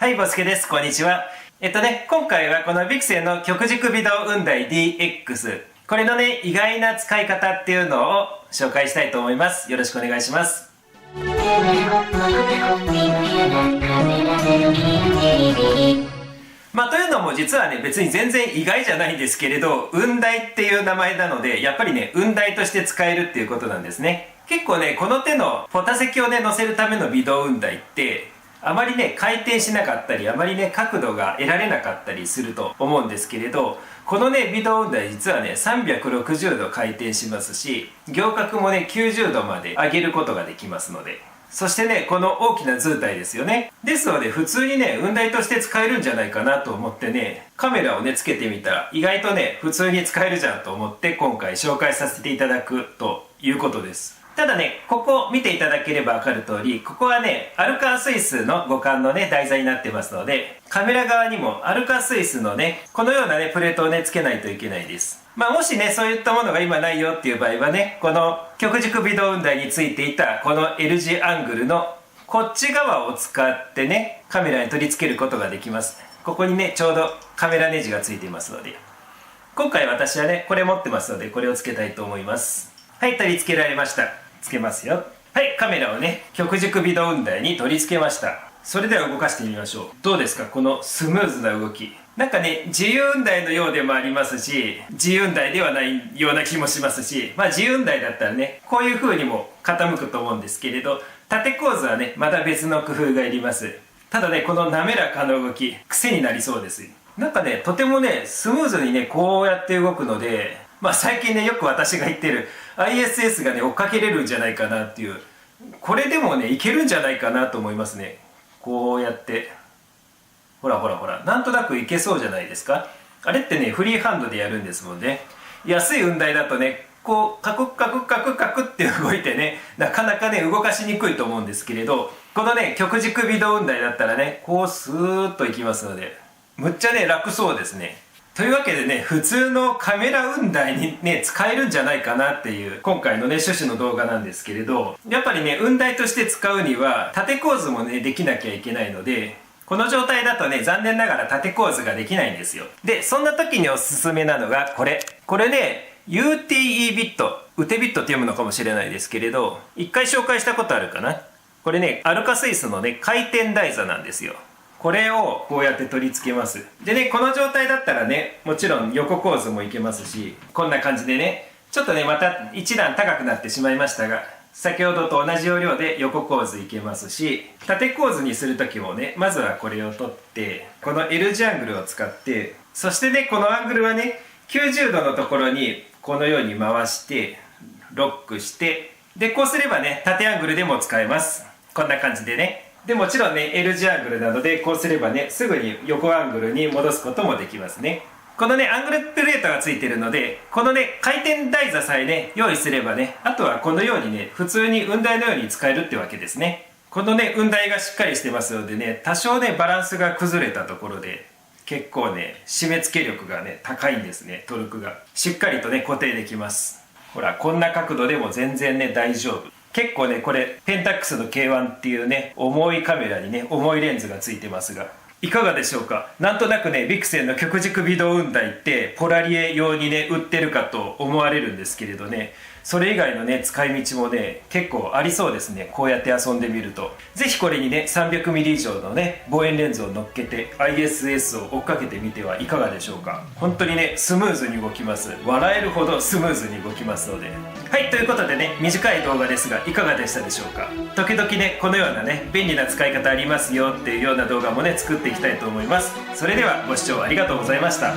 はい、ボスケです。こんにちは。今回はこのビクセンの極軸微動雲台 DX。これのね、意外な使い方っていうのを紹介したいと思います。よろしくお願いします。というのも実はね、別に全然意外じゃないんですけれど、雲台っていう名前なので、やっぱりね、雲台として使えるっていうことなんですね。結構ね、この手のポタ石をね、乗せるための微動雲台って、あまりね、回転しなかったり、あまりね、角度が得られなかったりすると思うんですけれど、このね、微動雲台実はね、360度回転しますし、仰角もね、90度まで上げることができますので、そしてね、この大きな図体ですよね。ですので、普通にね、雲台として使えるんじゃないかなと思ってね、カメラをね、つけてみたら、意外とね、普通に使えるじゃんと思って、今回紹介させていただくということです。ただね、ここ見ていただければわかる通り、ここはね、アルカンスイスの五感のね、台座になってますので、カメラ側にもアルカンスイスのね、このようなね、プレートをね、つけないといけないです。もしね、そういったものが今ないよっていう場合はね、この極軸微動雲台についていたこの L 字アングルのこっち側を使ってね、カメラに取り付けることができます。ここにね、ちょうどカメラネジがついていますので。今回私はね、これ持ってますので、これをつけたいと思います。はい、取り付けられました。つけますよ。はい、カメラをね、極軸微動雲台に取り付けました。それでは動かしてみましょう。どうですか、このスムーズな動き。なんかね、自由雲台のようでもありますし、自由雲台ではないような気もしますし、自由雲台だったらね、こういう風にも傾くと思うんですけれど、縦構図はね、また別の工夫がいります。ただね、この滑らかな動き、癖になりそうです。なんかね、とてもね、スムーズにね、こうやって動くので、最近ね、よく私が言ってる ISS がね、追っかけれるんじゃないかなっていう、これでもね、いけるんじゃないかなと思いますね。こうやって。ほらほらほら、なんとなくいけそうじゃないですか。あれってね、フリーハンドでやるんですもんね。安い雲台だとね、こう、カクカクカクカクって動いてね、なかなかね、動かしにくいと思うんですけれど、このね、極軸微動雲台だったらね、こうスーッといきますので、むっちゃね、楽そうですね。というわけでね、普通のカメラ雲台にね、使えるんじゃないかなっていう、今回のね、趣旨の動画なんですけれど、やっぱりね、雲台として使うには、縦構図もね、できなきゃいけないので、この状態だとね、残念ながら縦構図ができないんですよ。で、そんな時におすすめなのがこれ。これね、UTE ビット、ウテビットって読むのかもしれないですけれど、一回紹介したことあるかな。これね、アルカスイスのね、回転台座なんですよ。これをこうやって取り付けます。でね、この状態だったらね、もちろん横構図もいけますし、こんな感じでね、ちょっとね、また一段高くなってしまいましたが、先ほどと同じ要領で横構図いけますし、縦構図にするときもね、まずはこれを取って、この L 字アングルを使って、そしてね、このアングルはね、90度のところにこのように回して、ロックして、で、こうすればね、縦アングルでも使えます。こんな感じでね。でもちろんね L 字アングルなのでこうすればねすぐに横アングルに戻すこともできますね。このねアングルプレートがついてるのでこのね回転台座さえね用意すればねあとはこのようにね普通に雲台のように使えるってわけですね。このね雲台がしっかりしてますのでね多少ねバランスが崩れたところで結構ね締め付け力がね高いんですね。トルクがしっかりとね固定できます。ほらこんな角度でも全然ね大丈夫。結構ねこれペンタックスの K1 っていうね重いカメラにね重いレンズがついてますがいかがでしょうか。なんとなくねビクセンの極軸微動雲台ってポラリエ用にね売ってるかと思われるんですけれどね、それ以外のね使い道もね結構ありそうですね。こうやって遊んでみるとぜひこれにね 300mm 以上のね望遠レンズを乗っけて ISS を追っかけてみてはいかがでしょうか。本当にねスムーズに動きます。笑えるほどスムーズに動きますので。はい、ということでね短い動画ですがいかがでしたでしょうか。時々ねこのようなね便利な使い方ありますよっていうような動画もね作っていきたいと思います。それではご視聴ありがとうございました。